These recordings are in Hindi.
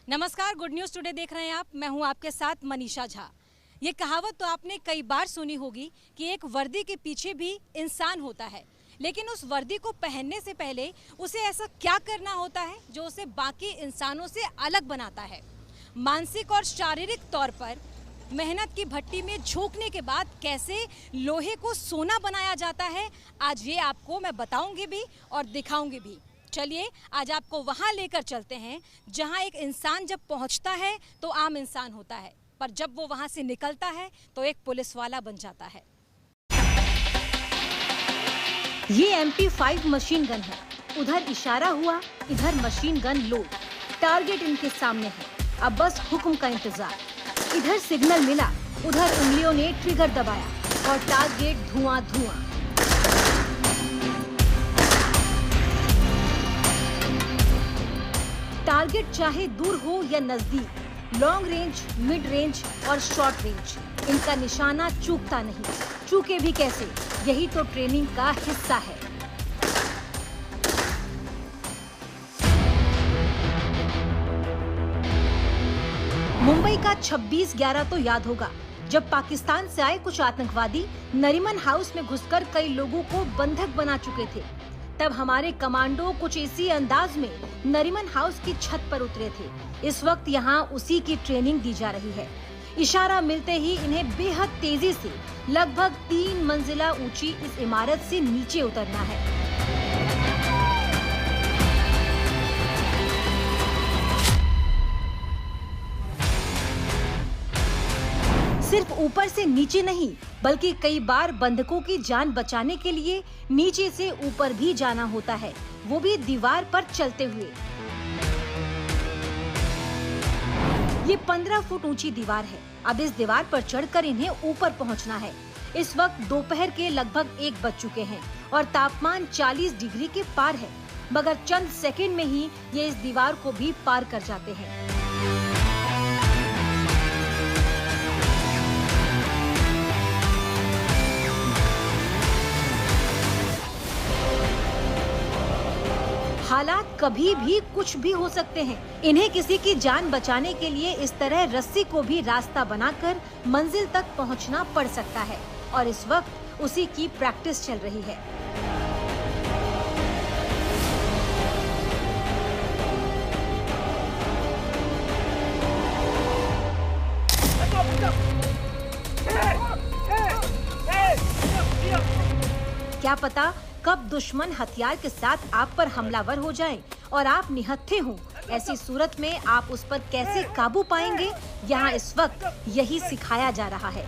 नमस्कार, गुड न्यूज़ टुडे देख रहे हैं आप। मैं हूं आपके साथ मनीषा झा। ये कहावत तो आपने कई बार सुनी होगी कि एक वर्दी के पीछे भी इंसान होता है, लेकिन उस वर्दी को पहनने से पहले उसे ऐसा क्या करना होता है जो उसे बाकी इंसानों से अलग बनाता है। मानसिक और शारीरिक तौर पर मेहनत की भट्टी में झोंकने के बाद कैसे लोहे को सोना बनाया जाता है, आज ये आपको मैं बताऊंगी भी और दिखाऊंगी भी। चलिए आज आपको वहां लेकर चलते हैं जहां एक इंसान जब पहुंचता है तो आम इंसान होता है, पर जब वो वहां से निकलता है तो एक पुलिस वाला बन जाता है। ये MP5 मशीन गन है। उधर इशारा हुआ, इधर मशीन गन लोड। टारगेट इनके सामने है, अब बस हुक्म का इंतजार। इधर सिग्नल मिला, उधर उंगलियों ने ट्रिगर दबाया और टारगेट धुआं धुआं। टारगेट चाहे दूर हो या नजदीक, लॉन्ग रेंज, मिड रेंज और शॉर्ट रेंज, इनका निशाना चूकता नहीं। चूके भी कैसे, यही तो ट्रेनिंग का हिस्सा है। मुंबई का 26/11 तो याद होगा, जब पाकिस्तान से आए कुछ आतंकवादी नरीमन हाउस में घुसकर कई लोगों को बंधक बना चुके थे। तब हमारे कमांडो कुछ इसी अंदाज में नरीमन हाउस की छत पर उतरे थे। इस वक्त यहाँ उसी की ट्रेनिंग दी जा रही है। इशारा मिलते ही इन्हें बेहद तेजी से लगभग 3 मंजिला ऊंची इस इमारत से नीचे उतरना है। सिर्फ ऊपर से नीचे नहीं, बल्कि कई बार बंधकों की जान बचाने के लिए नीचे से ऊपर भी जाना होता है, वो भी दीवार पर चलते हुए। ये 15 फुट ऊंची दीवार है। अब इस दीवार पर चढ़कर इन्हें ऊपर पहुंचना है। इस वक्त दोपहर के लगभग 1 बज चुके हैं और तापमान 40 डिग्री के पार है, मगर चंद सेकंड में ही ये इस दीवार को भी पार कर जाते हैं। हालात कभी भी कुछ भी हो सकते हैं। इन्हें किसी की जान बचाने के लिए इस तरह रस्सी को भी रास्ता बनाकर मंजिल तक पहुंचना पड़ सकता है और इस वक्त उसी की प्रैक्टिस चल रही है। क्या पता कब दुश्मन हथियार के साथ आप पर हमलावर हो जाए और आप निहत्थे हों। ऐसी सूरत में आप उस पर कैसे काबू पाएंगे, यहाँ इस वक्त यही सिखाया जा रहा है।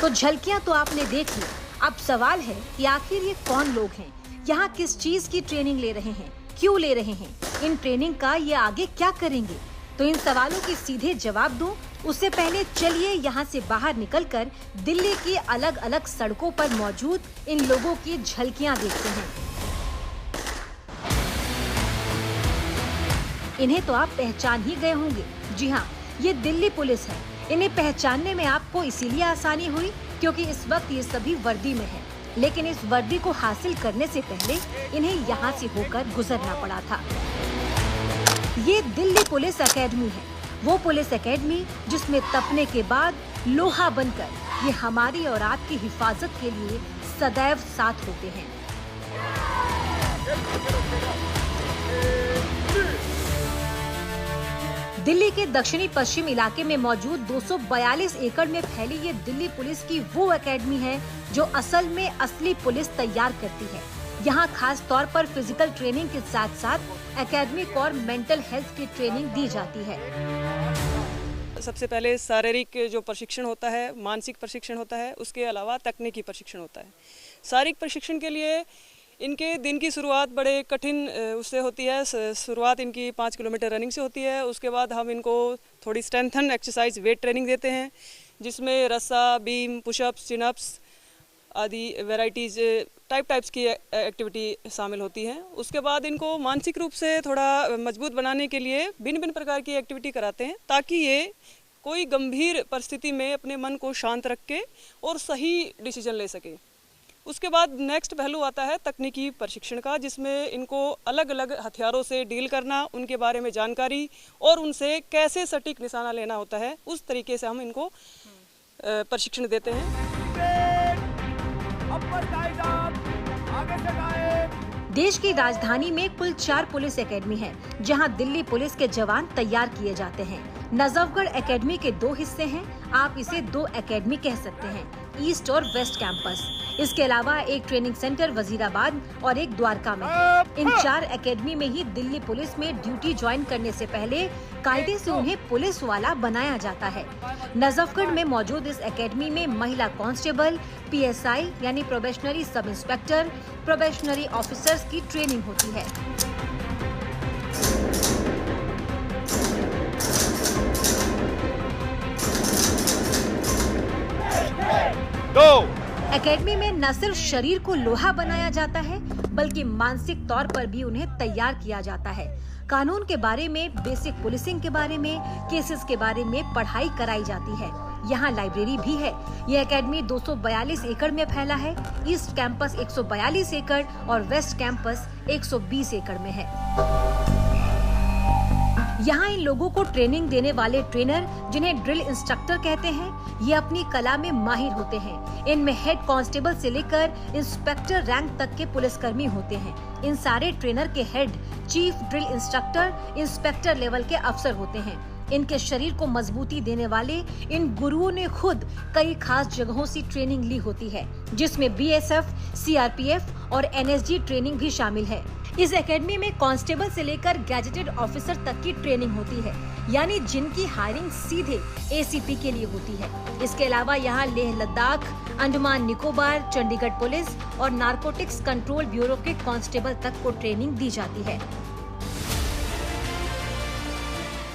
तो झलकियां तो आपने देख ली, अब सवाल है कि आखिर ये कौन लोग हैं, यहाँ किस चीज की ट्रेनिंग ले रहे हैं, क्यों ले रहे हैं, इन ट्रेनिंग का ये आगे क्या करेंगे। तो इन सवालों के सीधे जवाब दूं, उससे पहले चलिए यहाँ से बाहर निकलकर दिल्ली की अलग अलग सड़कों पर मौजूद इन लोगों की झलकियां देखते हैं। इन्हें तो आप पहचान ही गए होंगे। जी हाँ, ये दिल्ली पुलिस है। इन्हें पहचानने में आपको इसीलिए आसानी हुई क्योंकि इस वक्त ये सभी वर्दी में है, लेकिन इस वर्दी को हासिल करने से पहले इन्हें यहाँ से होकर गुजरना पड़ा था। ये दिल्ली पुलिस एकेडमी है, वो पुलिस एकेडमी जिसमें तपने के बाद लोहा बनकर ये हमारी और आपकी हिफाजत के लिए सदैव साथ होते हैं। दिल्ली के दक्षिणी पश्चिम इलाके में मौजूद 242 एकड़ में फैली ये दिल्ली पुलिस की वो एकेडमी है जो असल में असली पुलिस तैयार करती है। यहाँ खास तौर पर फिजिकल ट्रेनिंग के साथ साथ एकेडमिक और मेंटल हेल्थ की ट्रेनिंग दी जाती है। सबसे पहले शारीरिक जो प्रशिक्षण होता है, मानसिक प्रशिक्षण होता है, उसके अलावा तकनीकी प्रशिक्षण होता है। शारीरिक प्रशिक्षण के लिए इनके दिन की शुरुआत बड़े कठिन उससे होती है। शुरुआत इनकी 5 किलोमीटर रनिंग से होती है। उसके बाद हम इनको थोड़ी स्ट्रेंथन एक्सरसाइज, वेट ट्रेनिंग देते हैं, जिसमें रस्सा, बीम, पुशअप्स, चिनअप्स आदि वैराइटीज़ टाइप्स की एक्टिविटी शामिल होती हैं। उसके बाद इनको मानसिक रूप से थोड़ा मजबूत बनाने के लिए भिन्न भिन्न प्रकार की एक्टिविटी कराते हैं, ताकि ये कोई गंभीर परिस्थिति में अपने मन को शांत रख के और सही डिसीजन ले सके। उसके बाद नेक्स्ट पहलू आता है तकनीकी प्रशिक्षण का, जिसमें इनको अलग अलग हथियारों से डील करना, उनके बारे में जानकारी और उनसे कैसे सटीक निशाना लेना होता है, उस तरीके से हम इनको प्रशिक्षण देते हैं। देश की राजधानी में कुल 4 पुलिस एकेडमी है, जहां दिल्ली पुलिस के जवान तैयार किए जाते हैं। नजफगढ़ एकेडमी के 2 हिस्से हैं, आप इसे 2 एकेडमी कह सकते हैं, ईस्ट और वेस्ट कैंपस। इसके अलावा एक ट्रेनिंग सेंटर वजीराबाद और एक द्वारका में है। इन 4 एकेडमी में ही दिल्ली पुलिस में ड्यूटी ज्वाइन करने से पहले कायदे से उन्हें पुलिस वाला बनाया जाता है। नजफगढ़ में मौजूद इस एकेडमी में महिला कांस्टेबल, PSI यानी probationary sub inspector, probationary officers की ट्रेनिंग होती है। एकेडमी में न सिर्फ शरीर को लोहा बनाया जाता है, बल्कि मानसिक तौर पर भी उन्हें तैयार किया जाता है। कानून के बारे में, बेसिक पुलिसिंग के बारे में, केसेस के बारे में पढ़ाई कराई जाती है। यहाँ लाइब्रेरी भी है। यह एकेडमी 242 एकड़ में फैला है। ईस्ट कैंपस 142 एकड़ और वेस्ट कैंपस 120 एकड़ में है। यहाँ इन लोगों को ट्रेनिंग देने वाले ट्रेनर, जिन्हें ड्रिल इंस्ट्रक्टर कहते हैं, ये अपनी कला में माहिर होते हैं। इनमें हेड कांस्टेबल से लेकर इंस्पेक्टर रैंक तक के पुलिसकर्मी होते हैं। इन सारे ट्रेनर के head chief drill instructor, inspector level के अफसर होते हैं। इनके शरीर को मजबूती देने वाले इन गुरुओं ने खुद कई खास जगहों से ट्रेनिंग ली होती है, जिसमें BSF, CRPF और NSG ट्रेनिंग भी शामिल है। इस एकेडमी में कांस्टेबल से लेकर गैजेटेड ऑफिसर तक की ट्रेनिंग होती है, यानी जिनकी हायरिंग सीधे ACP के लिए होती है। इसके अलावा यहाँ लेह लद्दाख, अंडमान निकोबार, चंडीगढ़ पुलिस और नारकोटिक्स कंट्रोल ब्यूरो के कांस्टेबल तक को ट्रेनिंग दी जाती है।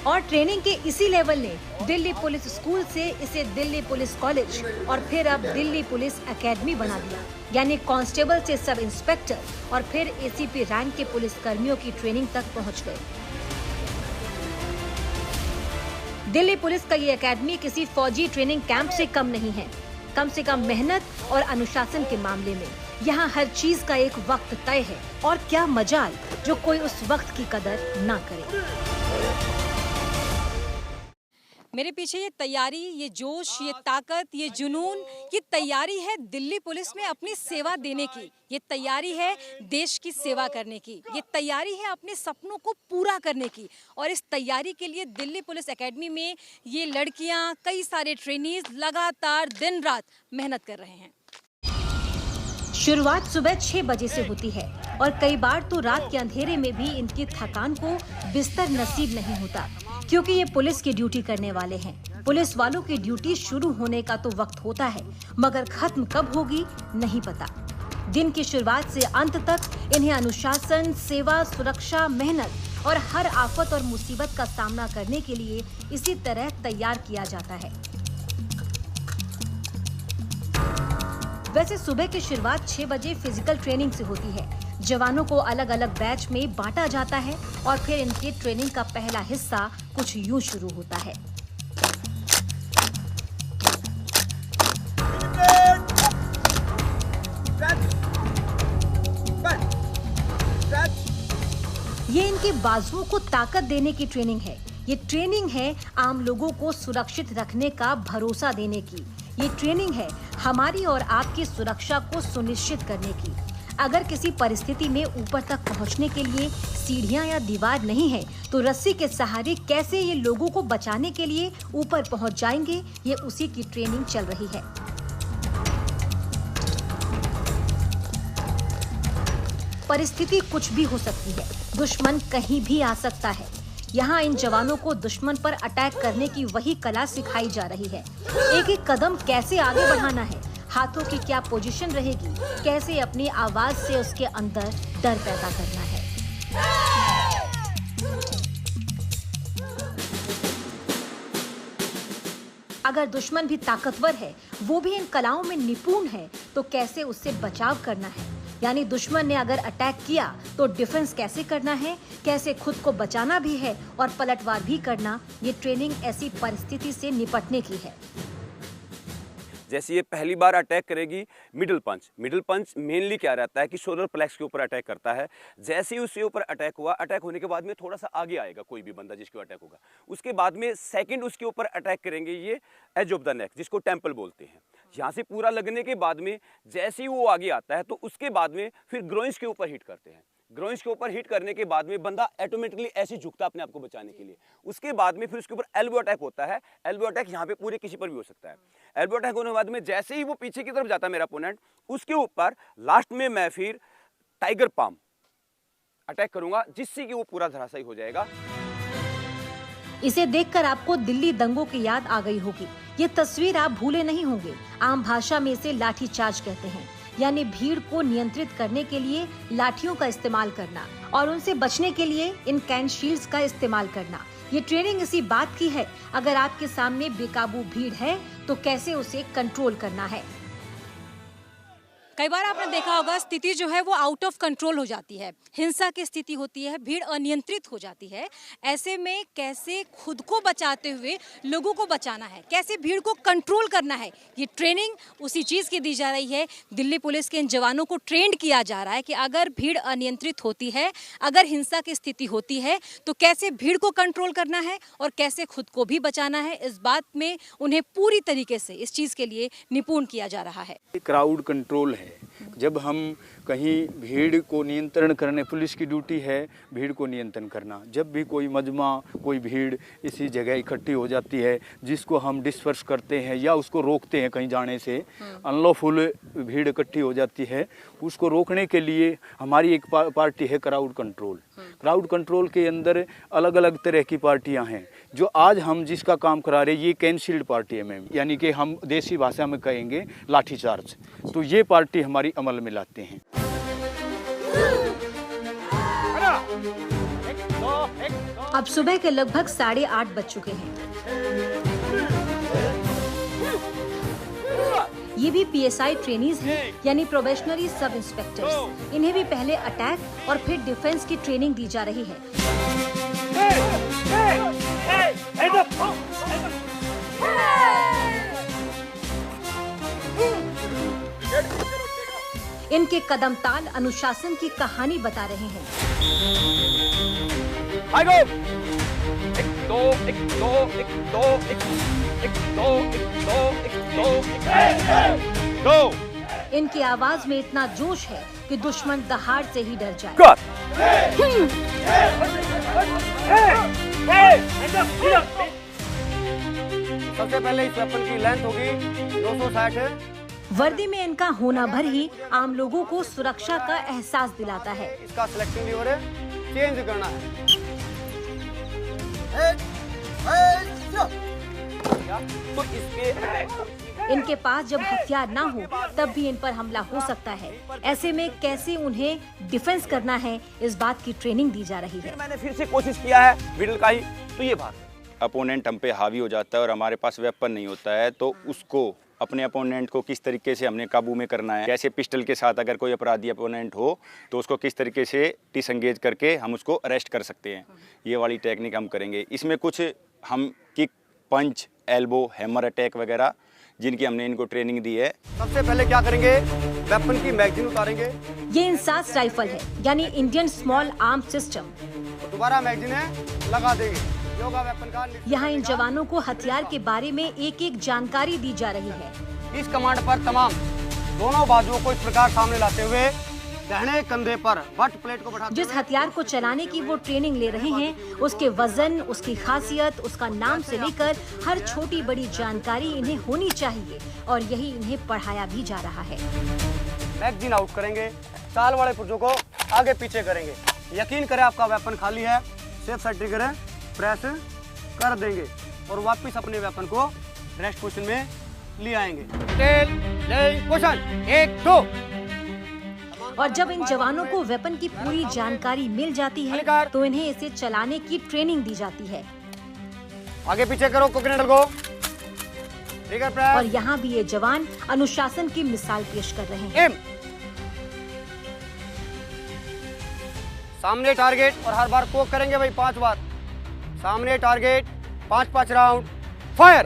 और ट्रेनिंग के इसी लेवल ने दिल्ली पुलिस स्कूल से इसे दिल्ली पुलिस कॉलेज और फिर अब दिल्ली पुलिस एकेडमी बना दिया, यानी कांस्टेबल से सब इंस्पेक्टर और फिर ACP रैंक के पुलिस कर्मियों की ट्रेनिंग तक पहुंच गए। दिल्ली पुलिस का ये एकेडमी किसी फौजी ट्रेनिंग कैंप से कम नहीं है। कम से कम मेहनत और अनुशासन के मामले में यहाँ हर चीज का एक वक्त तय है, और क्या मजाल जो कोई उस वक्त की कदर ना करे। मेरे पीछे ये तैयारी, ये जोश, ये ताकत, ये जुनून, ये तैयारी है दिल्ली पुलिस में अपनी सेवा देने की। ये तैयारी है देश की सेवा करने की। ये तैयारी है अपने सपनों को पूरा करने की। और इस तैयारी के लिए दिल्ली पुलिस एकेडमी में ये लड़कियां, कई सारे ट्रेनीज लगातार दिन रात मेहनत कर रहे हैं। शुरुआत सुबह 6 बजे से होती है और कई बार तो रात के अंधेरे में भी इनकी थकान को बिस्तर नसीब नहीं होता, क्योंकि ये पुलिस की ड्यूटी करने वाले हैं। पुलिस वालों की ड्यूटी शुरू होने का तो वक्त होता है, मगर खत्म कब होगी नहीं पता। दिन की शुरुआत से अंत तक इन्हें अनुशासन, सेवा, सुरक्षा, मेहनत और हर आफत और मुसीबत का सामना करने के लिए इसी तरह तैयार किया जाता है। वैसे सुबह की शुरुआत 6 बजे फिजिकल ट्रेनिंग से होती है। जवानों को अलग अलग बैच में बांटा जाता है और फिर इनकी ट्रेनिंग का पहला हिस्सा कुछ यूं शुरू होता है। ये इनके बाजुओं को ताकत देने की ट्रेनिंग है। ये ट्रेनिंग है आम लोगों को सुरक्षित रखने का भरोसा देने की। ये ट्रेनिंग है हमारी और आपकी सुरक्षा को सुनिश्चित करने की। अगर किसी परिस्थिति में ऊपर तक पहुंचने के लिए सीढ़ियां या दीवार नहीं है, तो रस्सी के सहारे कैसे ये लोगों को बचाने के लिए ऊपर पहुंच जाएंगे, ये उसी की ट्रेनिंग चल रही है। परिस्थिति कुछ भी हो सकती है, दुश्मन कहीं भी आ सकता है। यहाँ इन जवानों को दुश्मन पर अटैक करने की वही कला सिखाई जा रही है। एक एक कदम कैसे आगे बढ़ाना है, हाथों की क्या पोजीशन रहेगी, कैसे अपनी आवाज से उसके अंदर डर पैदा करना है। अगर दुश्मन भी ताकतवर है, वो भी इन कलाओं में निपुण है, तो कैसे उससे बचाव करना है। यानी दुश्मन ने अगर अटैक किया तो डिफेंस कैसे करना है, कैसे खुद को बचाना भी है और पलटवार भी करना। ये ट्रेनिंग ऐसी परिस्थिति से निपटने की है। जैसे ये पहली बार अटैक करेगी मिडिल पंच मेनली क्या रहता है कि सोलर प्लेक्स के ऊपर अटैक करता है। जैसे ही उसके ऊपर अटैक हुआ, अटैक होने के बाद में थोड़ा सा आगे आएगा कोई भी बंदा जिसको अटैक होगा, उसके बाद में सेकंड उसके ऊपर अटैक करेंगे ये एज ऑफ द नेक, जिसको टेम्पल बोलते हैं। यहाँ से पूरा लगने के बाद में जैसे ही वो आगे आता है तो उसके बाद में फिर ग्रोइंस के ऊपर हिट करते हैं। ग्रोइंस के ऊपर हिट करने के बाद में बंदा ऑटोमेटिकली ऐसे झुकता है अपने आप को बचाने के लिए। उसके बाद में फिर उसके ऊपर एल्बो अटैक होता है। एल्बो अटैक यहाँ पे पूरे किसी पर भी हो सकता है। एल्बो अटैक होने के बाद में जैसे ही वो पीछे की तरफ जाता है मेरा अपोनेंट, उसके ऊपर लास्ट में मैं फिर टाइगर पाम अटैक करूंगा, जिससे कि वो पूरा धराशायी हो जाएगा। इसे देखकर आपको दिल्ली दंगों की याद आ गई होगी। ये तस्वीर आप भूले नहीं होंगे। आम भाषा में इसे लाठी चार्ज कहते हैं, यानी भीड़ को नियंत्रित करने के लिए लाठियों का इस्तेमाल करना और उनसे बचने के लिए इन कैन शील्ड्स का इस्तेमाल करना। ये ट्रेनिंग इसी बात की है, अगर आपके सामने बेकाबू भीड़ है तो कैसे उसे कंट्रोल करना है। कई बार आपने देखा होगा स्थिति जो है वो आउट ऑफ कंट्रोल हो जाती है, हिंसा की स्थिति होती है, भीड़ अनियंत्रित हो जाती है। ऐसे में कैसे खुद को बचाते हुए लोगों को बचाना है, कैसे भीड़ को कंट्रोल करना है, ये ट्रेनिंग उसी चीज़ की दी जा रही है। दिल्ली पुलिस के इन जवानों को ट्रेंड किया जा रहा है कि अगर भीड़ अनियंत्रित होती है, अगर हिंसा की स्थिति होती है तो कैसे भीड़ को कंट्रोल करना है और कैसे खुद को भी बचाना है। इस बात में उन्हें पूरी तरीके से इस चीज़ के लिए निपुण किया जा रहा है। क्राउड कंट्रोल है। जब हम कहीं भीड़ को नियंत्रण करने, पुलिस की ड्यूटी है भीड़ को नियंत्रण करना। जब भी कोई मजमा, कोई भीड़ इसी जगह इकट्ठी हो जाती है जिसको हम डिस्पर्स करते हैं या उसको रोकते हैं कहीं जाने से, अनलॉफुल भीड़ इकट्ठी हो जाती है, उसको रोकने के लिए हमारी एक पार्टी है क्राउड कंट्रोल। क्राउड कंट्रोल के अंदर अलग अलग तरह की पार्टियां हैं। जो आज हम जिसका काम करा रहे हैं ये कैंसिल्ड पार्टी है मैम, यानी कि हम देसी भाषा में कहेंगे लाठीचार्ज। तो ये पार्टी हमारी अमल में लाते हैं। अब सुबह के लगभग 8:30 बज चुके हैं। ये भी पीएसआई ट्रेनीज हैं, यानी प्रोबेशनरी सब इंस्पेक्टर्स। इन्हें भी पहले अटैक और फिर डिफेंस की ट्रेनिंग दी जा रही है। इनके कदम ताल अनुशासन की कहानी बता रहे हैं। इनकी आवाज में इतना जोश है कि दुश्मन दहाड़ से ही डर जाए। सबसे पहले इस वेपन की लेंथ होगी 260 है। वर्दी में इनका होना भर ही आम लोगों को सुरक्षा का एहसास दिलाता है। इसका सिलेक्टिंग लीवर है, चेंज करना है। तो इसके इनके पास जब हथियार ना हो तब भी इन पर हमला हो सकता है। ऐसे में कैसे उन्हें डिफेंस करना है, इस बात की ट्रेनिंग दी जा रही है। मैंने फिर से कोशिश किया है मिडिल का ही, तो ये बात अपोनेंट हम पे हावी हो जाता है और हमारे पास वेपन नहीं होता है, तो उसको अपने अपोनेंट को किस तरीके से हमने काबू में करना है। कैसे पिस्टल के साथ अगर कोई अपराधी अपोनेंट हो तो उसको किस तरीके से डिसंगेज करके हम उसको अरेस्ट कर सकते हैं, ये वाली टेक्निक हम करेंगे। इसमें कुछ हम किक, पंच, एल्बो, हैमर अटैक वगैरह जिनकी हमने इनको ट्रेनिंग दी है। सबसे पहले क्या करेंगे, वेपन की मैगजीन उतारेंगे। ये इंसास राइफल है, यानी इंडियन स्मॉल आर्म सिस्टम। दोबारा मैगजीन है लगा देंगे। यहाँ इन जवानों को हथियार के बारे में एक एक जानकारी दी जा रही है। इस कमांड पर तमाम दोनों बाजुओं को इस प्रकार सामने लाते हुए दाहिने कंधे पर बट प्लेट को बैठाते जिस हथियार को चलाने की वो ट्रेनिंग ले रहे हैं, उसके वजन, उसकी खासियत, उसका नाम से लेकर हर छोटी बड़ी जानकारी इन्हें होनी चाहिए और यही इन्हें पढ़ाया भी जा रहा है। मैगजीन आउट करेंगे, चाल वाले पुर्जों को आगे पीछे करेंगे। यकीन करें आपका वेपन खाली है, सेफ साइड ट्रिगर है, प्रेस कर देंगे और वापस अपने वेपन को रेस्ट पोजीशन में ले आएंगे। पोजीशन 1 2। और जब इन जवानों को वेपन की पूरी जानकारी मिल जाती है तो इन्हें इसे चलाने की ट्रेनिंग दी जाती है। आगे पीछे करो कोऑर्डिनेटर को, ट्रिगर प्रेस। और यहाँ भी ये जवान अनुशासन की मिसाल पेश कर रहे हैं। सामने टारगेट और हर बार कोक करेंगे भाई 5 बार। सामने टारगेट, 5-5 राउंड, फायर।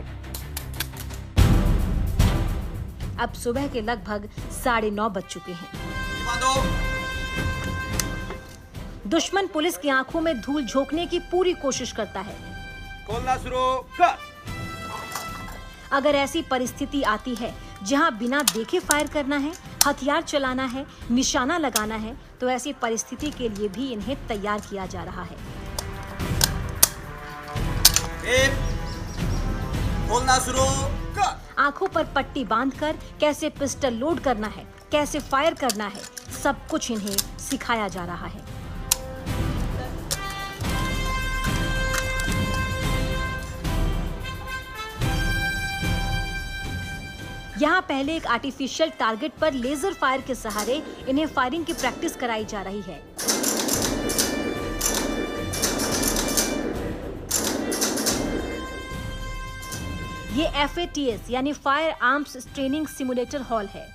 अब सुबह के लगभग 9:30 बज चुके हैं। दुश्मन पुलिस की आंखों में धूल झोंकने की पूरी कोशिश करता है। खोलना शुरू कर। अगर ऐसी परिस्थिति आती है जहां बिना देखे फायर करना है, हथियार चलाना है, निशाना लगाना है, तो ऐसी परिस्थिति के लिए भी इन्हें तैयार किया जा रहा है। खोलना शुरू कर। आंखों पर पट्टी बांधकर कैसे पिस्टल लोड करना है, कैसे फायर करना है, सब कुछ इन्हें सिखाया जा रहा है। यहाँ पहले एक आर्टिफिशियल टारगेट पर लेजर फायर के सहारे इन्हें फायरिंग की प्रैक्टिस कराई जा रही है। ये FATS यानी fire arms training simulator hall है।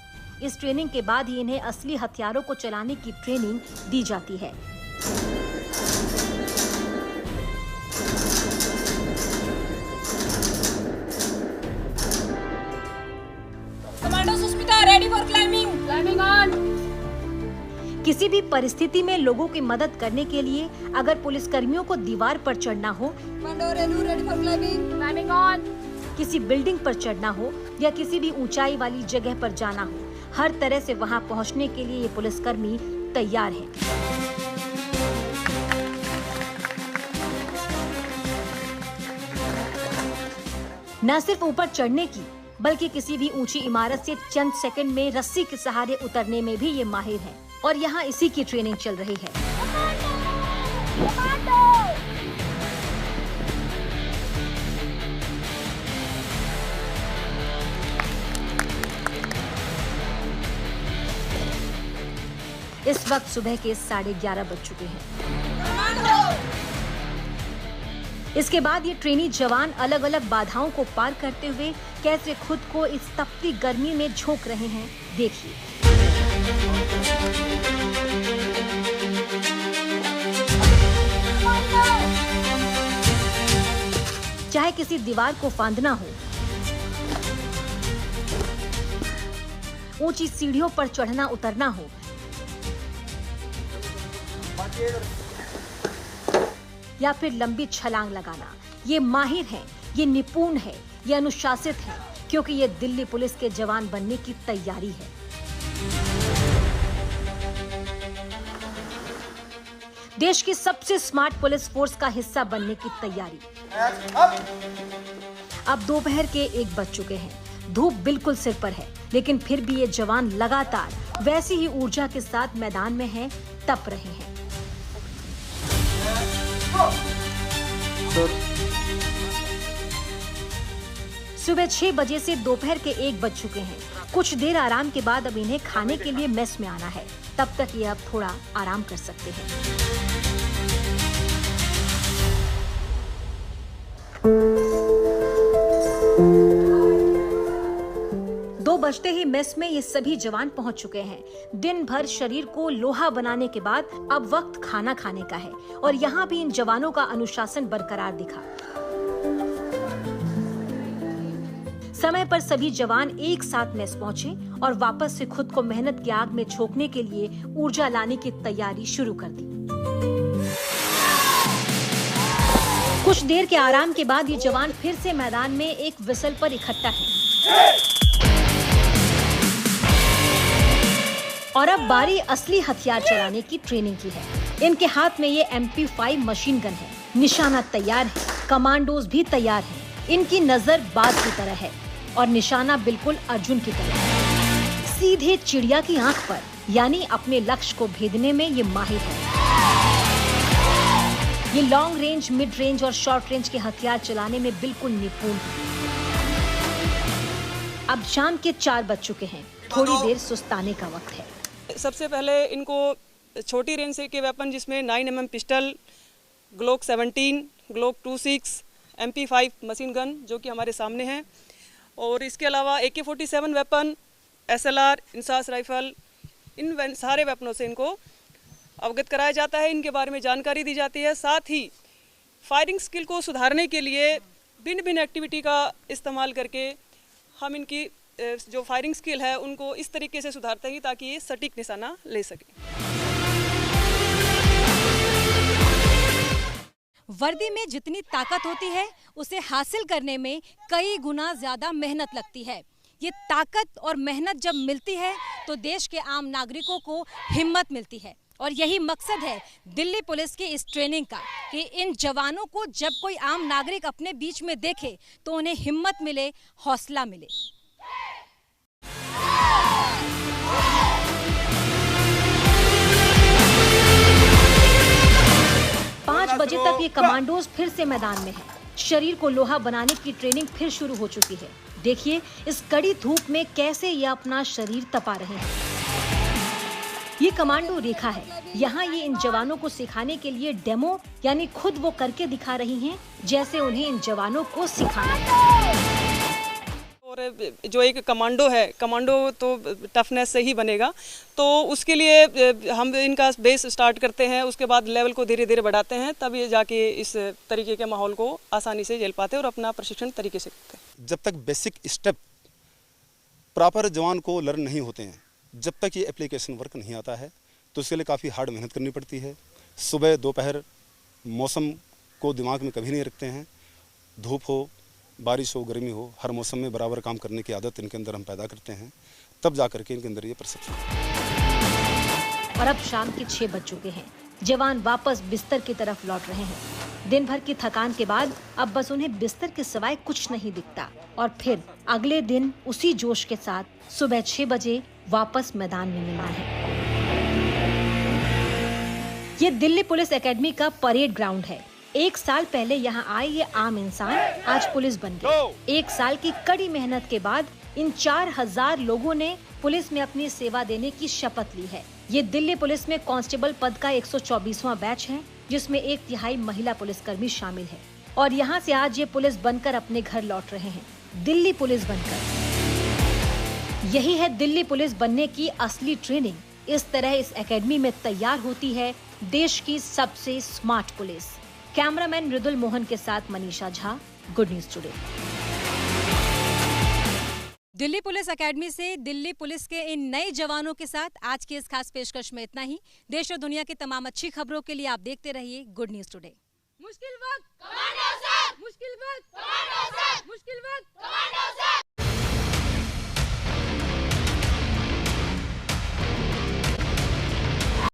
इस ट्रेनिंग के बाद ही इन्हें असली हथियारों को चलाने की ट्रेनिंग दी जाती है। Commando Sushmita ready for climbing. Climbing on. किसी भी परिस्थिति में लोगों की मदद करने के लिए अगर पुलिसकर्मियों को दीवार पर चढ़ना हो, commando ready for climbing. Climbing on. किसी बिल्डिंग पर चढ़ना हो या किसी भी ऊंचाई वाली जगह पर जाना हो, हर तरह से वहां पहुंचने के लिए ये पुलिसकर्मी तैयार हैं। न सिर्फ ऊपर चढ़ने की, बल्कि किसी भी ऊंची इमारत से चंद सेकंड में रस्सी के सहारे उतरने में भी ये माहिर हैं और यहाँ इसी की ट्रेनिंग चल रही है। इस वक्त सुबह के 11:30 बज चुके हैं। इसके बाद ये ट्रेनी जवान अलग अलग बाधाओं को पार करते हुए कैसे खुद को इस तपती गर्मी में झोंक रहे हैं, देखिए। चाहे किसी दीवार को फांदना हो, ऊंची सीढ़ियों पर चढ़ना उतरना हो, या फिर लंबी छलांग लगाना, ये माहिर हैं, ये निपुण है, ये अनुशासित है, क्योंकि ये दिल्ली पुलिस के जवान बनने की तैयारी है। देश की सबसे स्मार्ट पुलिस फोर्स का हिस्सा बनने की तैयारी। अब दोपहर के 1 बज चुके हैं। धूप बिल्कुल सिर पर है, लेकिन फिर भी ये जवान लगातार वैसी ही ऊर्जा के साथ मैदान में हैं, तप रहे हैं। सुबह 6 बजे से दोपहर के 1 बज चुके हैं। कुछ देर आराम के बाद अब इन्हें खाने के लिए मेस में आना है। तब तक ये अब थोड़ा आराम कर सकते हैं। 2 बजते ही मेस में ये सभी जवान पहुंच चुके हैं। दिन भर शरीर को लोहा बनाने के बाद अब वक्त खाना खाने का है और यहाँ भी इन जवानों का अनुशासन बरकरार दिखा। समय पर सभी जवान एक साथ मेस पहुंचे और वापस से खुद को मेहनत की आग में झोंकने के लिए ऊर्जा लाने की तैयारी शुरू कर दी। कुछ देर के आराम के बाद ये जवान फिर से मैदान में एक विसल पर इकट्ठा हैं। और अब बारी असली हथियार चलाने की ट्रेनिंग की है। इनके हाथ में ये MP5 मशीन गन है। निशाना तैयार है, कमांडोज भी तैयार हैं। इनकी नजर बाज की तरह है और निशाना बिल्कुल अर्जुन की तरह, सीधे चिड़िया की आंख पर, यानी अपने लक्ष्य को भेदने में ये माहिर है। ये लॉन्ग रेंज, मिड रेंज और शॉर्ट रेंज के हथियार चलाने में बिल्कुल निपुण है। अब शाम के 4 बज चुके हैं। थोड़ी देर सुस्ताने का वक्त है। सबसे पहले इनको छोटी रेंज से के वेपन, जिसमें 9mm pistol, Glock 17, Glock 26, MP5 machine gun जो कि हमारे सामने है, और इसके अलावा AK-47 weapon, SLR, INSAS rifle, इन सारे वेपनों से इनको अवगत कराया जाता है। इनके बारे में जानकारी दी जाती है। साथ ही फायरिंग स्किल को सुधारने के लिए भिन्न भिन्न एक्टिविटी का इस्तेमाल करके हम इनकी जो फायरिंग स्किल है उनको इस तरीके से सुधारते हैं ताकि ये सटीक निशाना ले सके। वर्दी में जितनी ताकत होती है उसे हासिल करने में कई गुना ज्यादा मेहनत लगती है। ये ताकत और मेहनत जब मिलती है तो देश के आम नागरिकों को हिम्मत मिलती है और यही मकसद है दिल्ली पुलिस की इस ट्रेनिंग का कि इन जवानों को जब कोई आम नागरिक अपने बीच में देखे तो उन्हें हिम्मत मिले, हौसला मिले। 5 बजे तक ये कमांडोज फिर से मैदान में है। शरीर को लोहा बनाने की ट्रेनिंग फिर शुरू हो चुकी है। देखिए इस कड़ी धूप में कैसे ये अपना शरीर तपा रहे हैं। ये कमांडो रेखा है। यहाँ ये इन जवानों को सिखाने के लिए डेमो यानी खुद वो करके दिखा रही हैं जैसे उन्हें इन जवानों को सिखाना है। और जो एक कमांडो है, कमांडो तो टफनेस से ही बनेगा, तो उसके लिए हम इनका बेस स्टार्ट करते हैं, उसके बाद लेवल को धीरे धीरे बढ़ाते हैं, तब ये जाके इस तरीके के माहौल को आसानी से झेल पाते हैं और अपना प्रशिक्षण तरीके से करते हैं। जब तक बेसिक स्टेप प्रॉपर जवान को लर्न नहीं होते हैं, जब तक ये एप्लीकेशन वर्क नहीं आता है, तो उसके लिए काफ़ी हार्ड मेहनत करनी पड़ती है। सुबह दोपहर मौसम को दिमाग में कभी नहीं रखते हैं। धूप हो, बारिश हो, गर्मी हो, हर मौसम में बराबर काम करने की आदत इनके अंदर हम पैदा करते हैं, तब जा करके इनके अंदर ये परसेप्शन। और अब शाम के 6 बज चुके हैं। जवान वापस बिस्तर की तरफ लौट रहे हैं। दिन भर की थकान के बाद अब बस उन्हें बिस्तर के सिवाय कुछ नहीं दिखता और फिर अगले दिन उसी जोश के साथ सुबह 6 बजे वापस मैदान में मिलना है। ये दिल्ली पुलिस एकेडमी का परेड ग्राउंड है। 1 साल पहले यहाँ आए ये आम इंसान आज पुलिस बन गए। 1 साल की कड़ी मेहनत के बाद इन 4000 लोगों ने पुलिस में अपनी सेवा देने की शपथ ली है। ये दिल्ली पुलिस में कांस्टेबल पद का 124वां बैच है, जिसमें 1/3 महिला पुलिसकर्मी शामिल है। और यहाँ से आज ये पुलिस बनकर अपने घर लौट रहे हैं, दिल्ली पुलिस बनकर। यही है दिल्ली पुलिस बनने की असली ट्रेनिंग। इस तरह इस एकेडमी में तैयार होती है देश की सबसे स्मार्ट पुलिस। कैमरामैन मृदुल मोहन के साथ Manisha Jha, good news today. Delhi police academy से दिल्ली पुलिस के इन नए जवानों के साथ आज की इस खास पेशकश में इतना ही। देश और दुनिया की तमाम अच्छी खबरों के लिए आप देखते रहिए गुड न्यूज टुडे। मुश्किल वक्त कमांडो से, मुश्किल वक्त कमांडो से, मुश्किल वक्त कमांडो से।